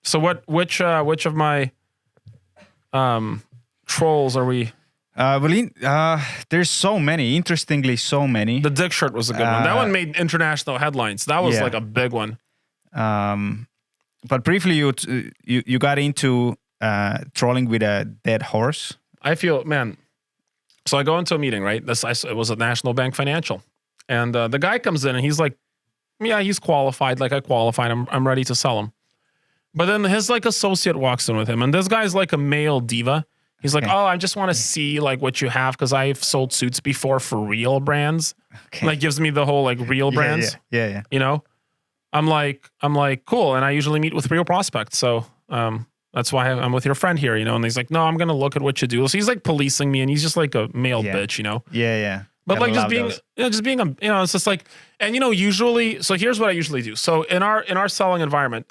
So which of my trolls are we? There's so many. Interestingly, so many. The dick shirt was a good one. That one made international headlines. That was like a big one. But briefly, you got into trolling with a dead horse. I feel, man. So I go into a meeting, right? It was a National Bank Financial, and the guy comes in and he's like, "Yeah, he's qualified. Like I qualified. I'm ready to sell him." But then his like associate walks in with him, and this guy's like a male diva. He's like, "Oh, I just want to see like what you have because I've sold suits before for real brands." Okay. Like gives me the whole like real brands. Yeah. You know, I'm like, cool, and I usually meet with real prospects, so that's why I'm with your friend here, you know. And he's like, "No, I'm gonna look at what you do." So he's like policing me, and he's just like a male bitch, you know. Yeah. But like just being a, you know, it's just like, and you know, usually, so here's what I usually do. So in our selling environment,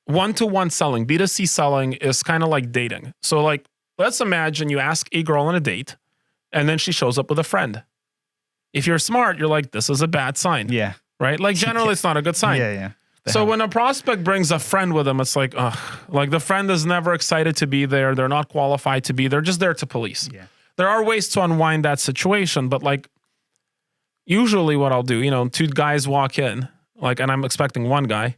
one-to-one selling, B2C selling is kind of like dating. So like, let's imagine you ask a girl on a date and then she shows up with a friend. If you're smart, you're like, this is a bad sign. Yeah. Right? Like generally it's not a good sign. Yeah. So when a prospect brings a friend with them, it's like, ugh, like the friend is never excited to be there. They're not qualified to be there. Just there to police. Yeah. There are ways to unwind that situation, but like usually what I'll do, you know, two guys walk in, like, and I'm expecting one guy.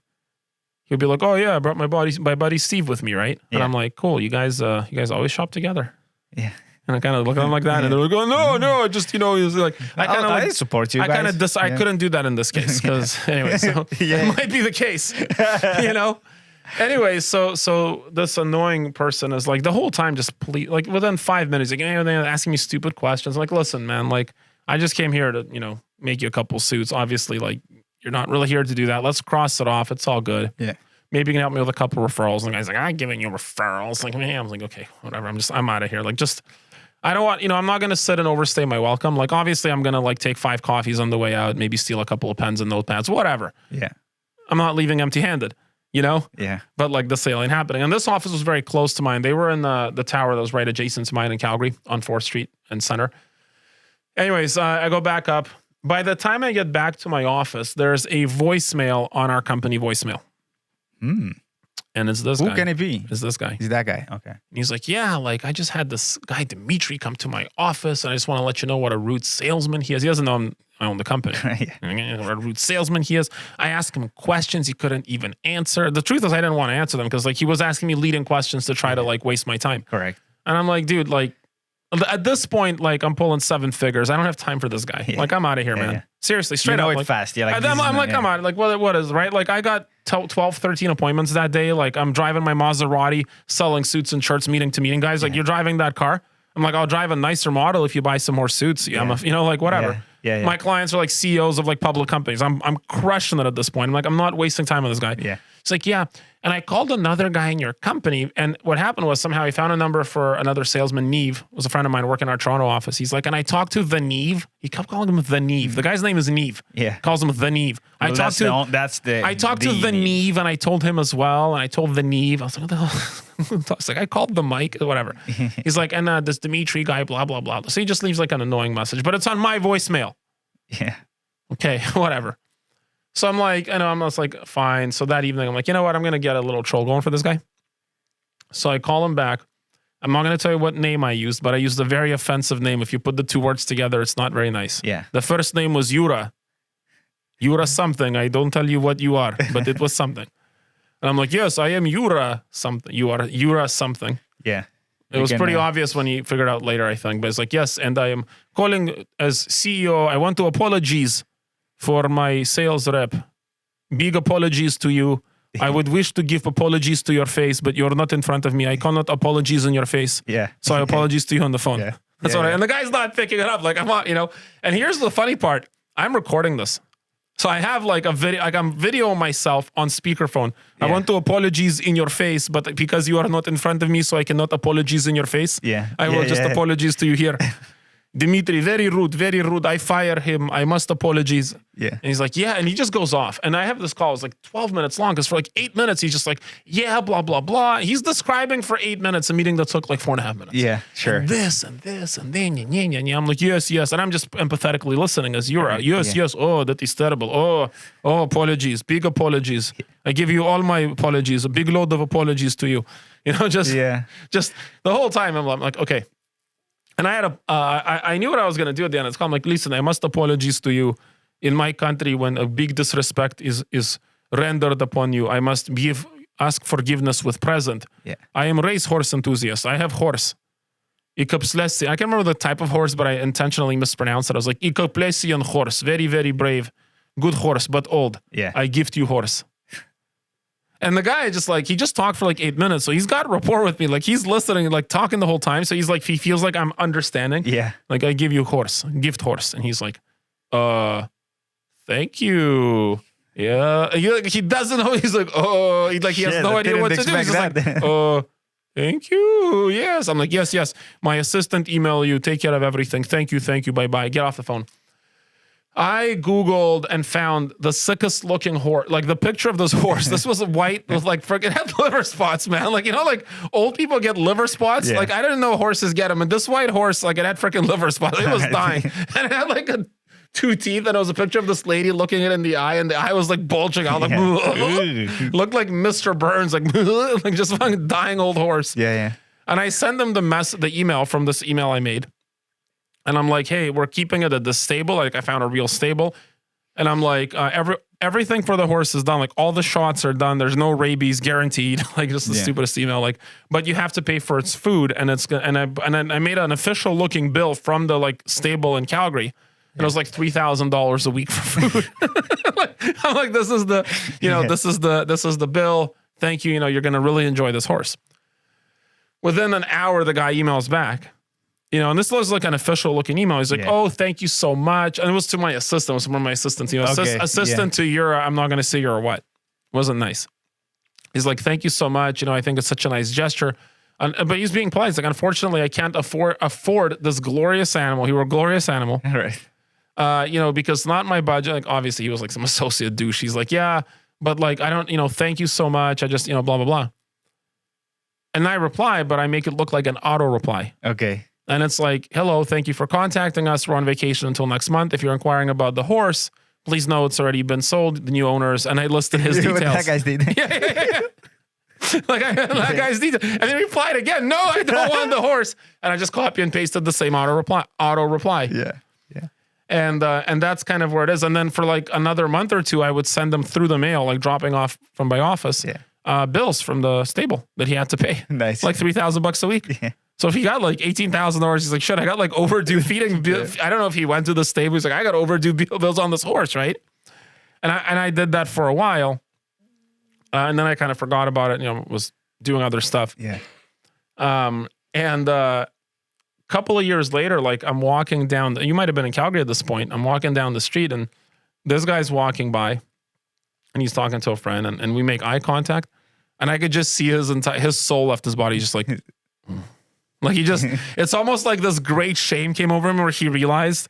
He'll be like, "Oh yeah, I brought my buddy Steve with me, right?" And I'm like, "Cool, you guys always shop together." Yeah. And I kind of look at them like that, and they're like, "Oh no, just you know," he's like, I support you. I couldn't do that in this case because anyway, so it might be the case, you know. Anyway, so this annoying person is like the whole time just like within 5 minutes, like they're asking me stupid questions. I'm like, listen, man, like I just came here to make you a couple suits. Obviously, like. You're not really here to do that. Let's cross it off. It's all good. Yeah. Maybe you can help me with a couple referrals. And the guy's like, I'm giving you referrals. Like, man, I was like, okay, whatever. I'm out of here. Like, just, I don't want, I'm not going to sit and overstay my welcome. Like, obviously, I'm going to like take 5 coffees on the way out, maybe steal a couple of pens and notepads, whatever. Yeah. I'm not leaving empty handed, you know? Yeah. But like the sale ain't happening. And this office was very close to mine. They were in the tower that was right adjacent to mine in Calgary on 4th Street and Center. Anyways, I go back up. By the time I get back to my office, there's a voicemail on our company voicemail. And it's this guy. Who can it be? It's this guy. Is that guy? Okay. And he's like, yeah, like I just had this guy, Dimitri, come to my office. And I just want to let you know what a rude salesman he is. He doesn't know I own the company. What a rude salesman he is. I asked him questions he couldn't even answer. The truth is I didn't want to answer them because like he was asking me leading questions to try to like waste my time. Correct. And I'm like, dude, like, at this point, like I'm pulling 7 figures. I don't have time for this guy. Yeah. Like I'm out of here, man. Yeah. Seriously, straight up. Like, fast. Yeah, like I'm like, come on. Like what is, right? Like I got 12, 13 appointments that day. Like I'm driving my Maserati, selling suits and shirts, meeting to meeting. Guys, like you're driving that car. I'm like, I'll drive a nicer model if you buy some more suits. Yeah. I'm like whatever. Yeah. My clients are like CEOs of like public companies. I'm crushing it at this point. I'm like, I'm not wasting time on this guy. Yeah. It's like, yeah. And I called another guy in your company. And what happened was somehow he found a number for another salesman, Neve, was a friend of mine working in our Toronto office. He's like, and I talked to the Neve. He kept calling him the Neve. The guy's name is Neve. Yeah. Calls him the Neve. I talked to the Neve and I told him as well. And I told the Neve. I was like, what the hell? I was like, I called the Mike, whatever. He's like, and this Dimitri guy, blah, blah, blah. So he just leaves like an annoying message, but it's on my voicemail. Yeah. Okay, whatever. So I'm like, I'm just like, fine. So that evening, I'm like, you know what? I'm going to get a little troll going for this guy. So I call him back. I'm not going to tell you what name I used, but I used a very offensive name. If you put the 2 words together, it's not very nice. Yeah. The first name was Yura. Yura something. I don't tell you what you are, but it was something. And I'm like, yes, I am Yura something. You are Yura something. Yeah. It was pretty obvious when he figured out later, I think. But it's like, yes, and I am calling as CEO. I want to apologize for my sales rep. Big apologies to you. I would wish to give apologies to your face, but you're not in front of me. I cannot apologize in your face. Yeah. So I apologize to you on the phone. Yeah. That's all right. And the guy's not picking it up. Like, I'm not, And here's the funny part. I'm recording this. So I have like a video, like I'm videoing myself on speakerphone. Yeah. I want to apologize in your face, but because you are not in front of me, so I cannot apologize in your face. Yeah. I will just apologize to you here. Dimitri, very rude. I fire him. I must apologize. Yeah. And he's like, yeah. And he just goes off. And I have this call. It's like 12 minutes long because for like 8 minutes, he's just like, yeah, blah, blah, blah. He's describing for 8 minutes a meeting that took like 4.5 minutes. Yeah, sure. And this and then, yeah. I'm like, yes. And I'm just empathetically listening as you're out. Yes. Oh, that is terrible. Oh, apologies. Big apologies. I give you all my apologies. A big load of apologies to you. Just the whole time I'm like, okay. And I had I knew what I was going to do at the end. It's called, I'm like, listen, I must apologize to you. In my country, when a big disrespect is rendered upon you, I must ask forgiveness with present. Yeah. I am racehorse enthusiast. I have horse. Ikoplesi. I can't remember the type of horse, but I intentionally mispronounced it. I was like, Ikoplesian horse. Very, very brave. Good horse, but old. Yeah. I gift you horse. And the guy he just talked for like 8 minutes. So he's got rapport with me. Like he's listening, like talking the whole time. So he's like, he feels like I'm understanding. Yeah. Like I give you horse, gift horse. And he's like, thank you. Yeah. He doesn't know. He's like, oh, he has no idea what to do. He's just like, thank you. Yes. I'm like, yes. My assistant email you. Take care of everything. Thank you. Bye-bye. Get off the phone. I Googled and found the sickest looking horse, like the picture of this horse. This was white with like freaking had liver spots, man. Like, like old people get liver spots. Yeah. Like I didn't know horses get them. And this white horse, like it had freaking liver spots. It was dying. And it had like 2 teeth. And it was a picture of this lady looking it in the eye. And the eye was like bulging out. Like, looked like Mr. Burns, like just fucking dying old horse. Yeah. And I send them the email from this email I made. And I'm like, hey, we're keeping it at the stable. Like I found a real stable. And I'm like, everything for the horse is done. Like all the shots are done. There's no rabies guaranteed. Like just the stupidest email. Like, but you have to pay for its food. And I made an official looking bill from the like stable in Calgary. And it was like $3,000 a week for food. I'm like, this is the, this is the bill. Thank you. You're going to really enjoy this horse. Within an hour, the guy emails back. And this was like an official looking email. He's like, oh, thank you so much. And it was to my assistant. It was from my assistant. Assistant to your, I'm not going to say your what. Wasn't nice. He's like, thank you so much. I think it's such a nice gesture. But he's being polite. He's like, unfortunately, I can't afford this glorious animal. He were a glorious animal. Right. Because not my budget. Like, obviously, he was like some associate douche. He's like, yeah, but like, I don't, thank you so much. I just, blah, blah, blah. And I reply, but I make it look like an auto reply. Okay. And it's like, hello, thank you for contacting us. We're on vacation until next month. If you're inquiring about the horse, please know it's already been sold, the new owners. And I listed his details. That guy's details. Yeah. That guy's details. And then he replied again, no, I don't want the horse. And I just copy and pasted the same auto reply. Yeah. And that's kind of where it is. And then for like another month or two, I would send them through the mail, like dropping off from my office, bills from the stable that he had to pay. Nice. Like $3,000 a week. Yeah. So if he got like $18,000, he's like, shit, I got like overdue feeding. I don't know if he went to the stable. He's like, I got overdue bills on this horse, right? And I did that for a while. And then I kind of forgot about it, was doing other stuff. Yeah. And a couple of years later, like I'm walking down, you might've been in Calgary at this point. I'm walking down the street and this guy's walking by and he's talking to a friend and we make eye contact and I could just see his soul left his body. He's just like, like it's almost like this great shame came over him where he realized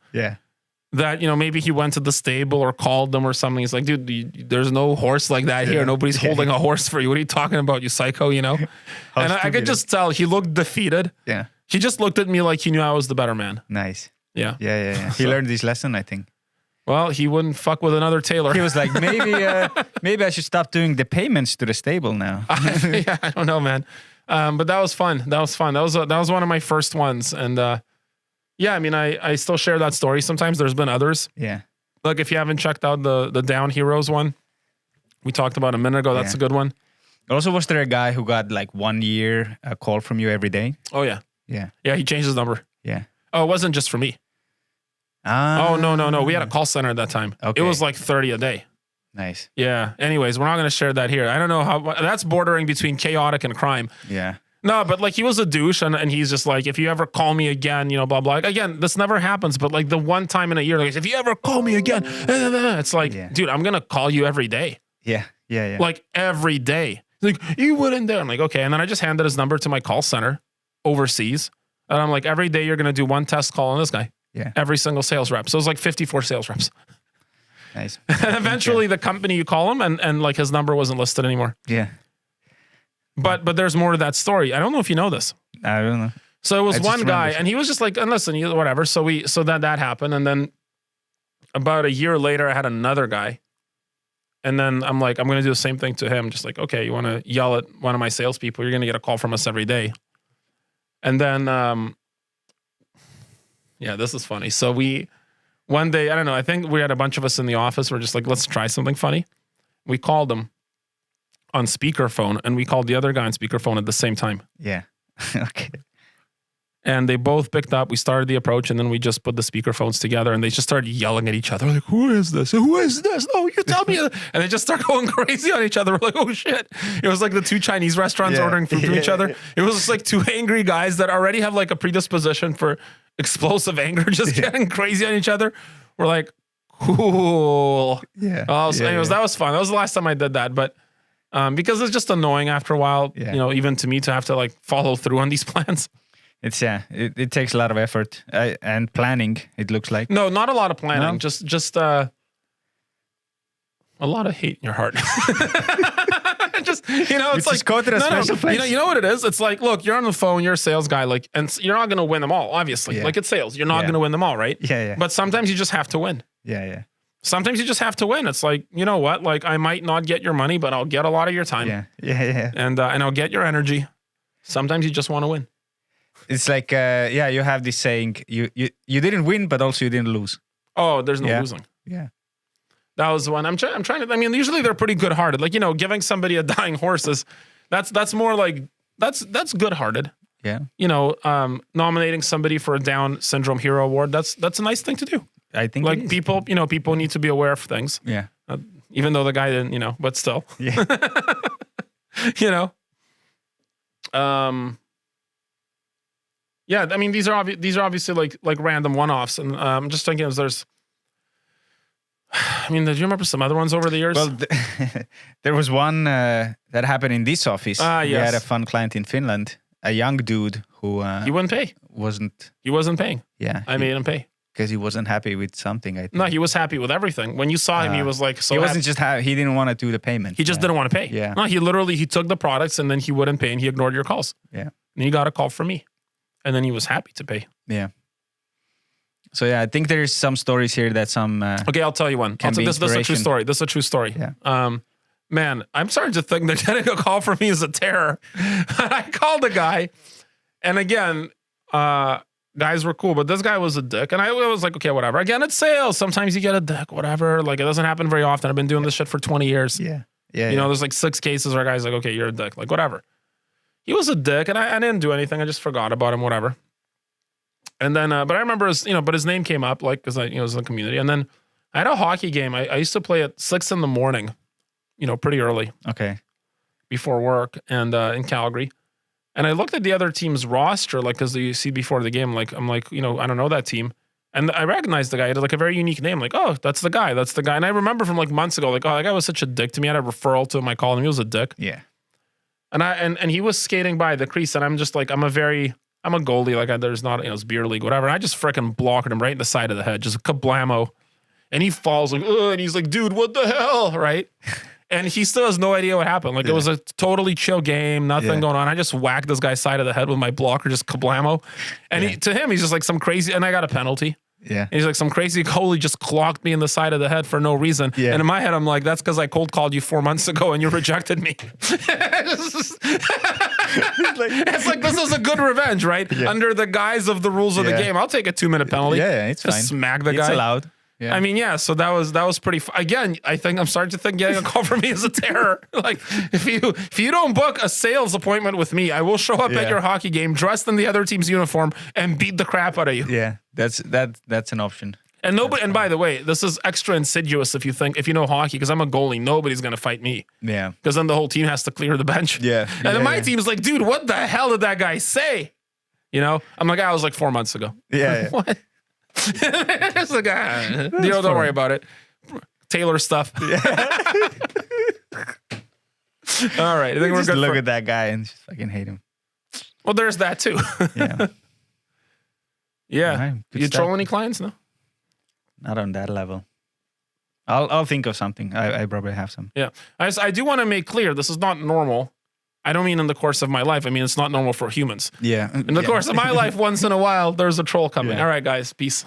that, maybe he went to the stable or called them or something. He's like, dude, there's no horse like that here. Nobody's holding a horse for you. What are you talking about, you psycho, And I could just tell he looked defeated. Yeah. He just looked at me like he knew I was the better man. Nice. Yeah. He learned this lesson, I think. Well, he wouldn't fuck with another Tailor. He was like, maybe I should stop doing the payments to the stable now. I don't know, man. But that was fun. That was one of my first ones. And I still share that story. Sometimes there's been others. Yeah. Like if you haven't checked out the Down Heroes one, we talked about a minute ago. That's a good one. Also, was there a guy who got like 1 year a call from you every day? Oh, yeah. Yeah. Yeah, he changed his number. Yeah. Oh, it wasn't just for me. Oh, no. We had a call center at that time. Okay. It was like 30 a day. Nice. Yeah. Anyways, we're not going to share that here. I don't know how, that's bordering between chaotic and crime. Yeah. No, but like he was a douche and he's just like, if you ever call me again, blah, blah. Again, this never happens, but like the one time in a year, like if you ever call me again, it's like, dude, I'm going to call you every day. Yeah. Like every day. Like, you wouldn't dare. I'm like, okay. And then I just handed his number to my call center overseas. And I'm like, every day you're going to do one test call on this guy. Yeah. Every single sales rep. So it was like 54 sales reps. Nice. And eventually the company you call him and like his number wasn't listed anymore. Yeah. But there's more to that story. I don't know if you know this. I don't know. So it was I just one guy remember. and he was just like, and listen, whatever. So that happened. And then about a year later, I had another guy. And then I'm like, I'm going to do the same thing to him. Just like, okay, you want to yell at one of my salespeople, you're going to get a call from us every day. And then, yeah, this is funny. So one day, I don't know, I think we had a bunch of us in the office. We're just like, let's try something funny. We called him on speakerphone and we called the other guy on speakerphone at the same time. Yeah. Okay. And they both picked up. We started the approach and then we just put the speakerphones together and they just started yelling at each other. Like, who is this? Who is this? Oh, you tell me. And they just start going crazy on each other. We're like, oh shit. It was like the two Chinese restaurants ordering food from each other. It was just like two angry guys that already have like a predisposition for explosive anger, just getting crazy on each other. We're like, cool. Yeah. Oh, so anyways, that was fun. That was the last time I did that. But because it's just annoying after a while, even to me to have to like follow through on these plans. It's it takes a lot of effort and planning. It looks like No, not a lot of planning. No? Just a lot of hate in your heart. Just it's like go to the special place. You know what it is? It's like, look, you're on the phone, you're a sales guy, like, and you're not gonna win them all, obviously. Yeah. Like it's sales, you're not gonna win them all, right? Yeah. But sometimes you just have to win. Yeah. Sometimes you just have to win. It's like, you know what? Like I might not get your money, but I'll get a lot of your time. Yeah. And I'll get your energy. Sometimes you just want to win. It's like you have this saying, you didn't win, but also you didn't lose. Oh, there's no losing. Yeah. That was one. I'm trying to. I mean, usually they're pretty good-hearted. Like giving somebody a dying horse is that's more like that's good-hearted. Yeah. Nominating somebody for a Down syndrome hero award. That's a nice thing to do. I think Like people need to be aware of things. Yeah. Even though the guy didn't, but still. Yeah. Yeah. I mean, these are obviously like random one-offs, and I'm just thinking, did you remember some other ones over the years? Well, there was one that happened in this office. We had a fun client in Finland, a young dude who he wouldn't pay. He wasn't paying. Yeah. I made him pay. Because he wasn't happy with something, I think. No, he was happy with everything. When you saw him, he was like, so he wasn't just he didn't want to do the payment. He just didn't want to pay. Yeah. No, he took the products and then he wouldn't pay and he ignored your calls. Yeah. And he got a call from me. And then he was happy to pay. Yeah. So I think there's some stories here that some okay, I'll tell you one. This is a true story. This is a true story. Yeah. Man, I'm starting to think that getting a call from me is a terror. I called the guy, and again, guys were cool, but this guy was a dick. And I was like, okay, whatever. Again, it's sales. Sometimes you get a dick, whatever. Like, it doesn't happen very often. I've been doing this shit for 20 years. Yeah. There's like 6 cases where guys like, okay, you're a dick. Like, whatever. He was a dick, and I didn't do anything. I just forgot about him, whatever. And then, but I remember his name came up, like, because I was in the community. And then I had a hockey game. I used to play at 6 a.m, pretty early. Okay. Before work, and in Calgary. And I looked at the other team's roster, like, because you see before the game, like, I'm like, I don't know that team. And I recognized the guy. He had like a very unique name. Like, oh, that's the guy. That's the guy. And I remember from like months ago, like, oh, that guy was such a dick to me. I had a referral to my call, and he was a dick. Yeah. And he was skating by the crease, and I'm just like, I'm a goalie. Like, there's not, it's beer league, whatever. And I just freaking blocked him right in the side of the head, just kablamo. And he falls like, ugh, and he's like, dude, what the hell, right? And he still has no idea what happened. Like, it was a totally chill game, nothing going on. I just whacked this guy's side of the head with my blocker, just kablamo. And to him, he's just like some crazy, and I got a penalty. Yeah. And he's like, some crazy goalie just clocked me in the side of the head for no reason. Yeah. And in my head, I'm like, that's because I cold called you 4 months ago and you rejected me. It's like, this is a good revenge, right? Yeah. Under the guise of the rules of the game. I'll take a 2-minute penalty. Yeah, it's just fine. Smack the guy. It's allowed. Yeah. I mean, yeah. So that was pretty. Again, I think I'm starting to think getting a call from me is a terror. Like, if you don't book a sales appointment with me, I will show up at your hockey game dressed in the other team's uniform and beat the crap out of you. Yeah, that's an option. And nobody. And by the way, this is extra insidious if you know hockey, because I'm a goalie. Nobody's gonna fight me. Yeah. Because then the whole team has to clear the bench. Yeah. And then my team's like, dude, what the hell did that guy say? I'm like, I was like 4 months ago. Yeah. What? It's like, don't worry about it. Tailor stuff. Yeah. All right. I think we're just good. Look at that guy and just fucking hate him. Well, there's that too. Yeah. Yeah. Right, good You stuff. troll any clients? No? Not on that level. I'll think of something. I probably have some. Yeah. I do want to make clear, this is not normal. I don't mean in the course of my life. I mean, it's not normal for humans. Yeah. In the course of my life, once in a while, there's a troll coming. Yeah. All right, guys. Peace.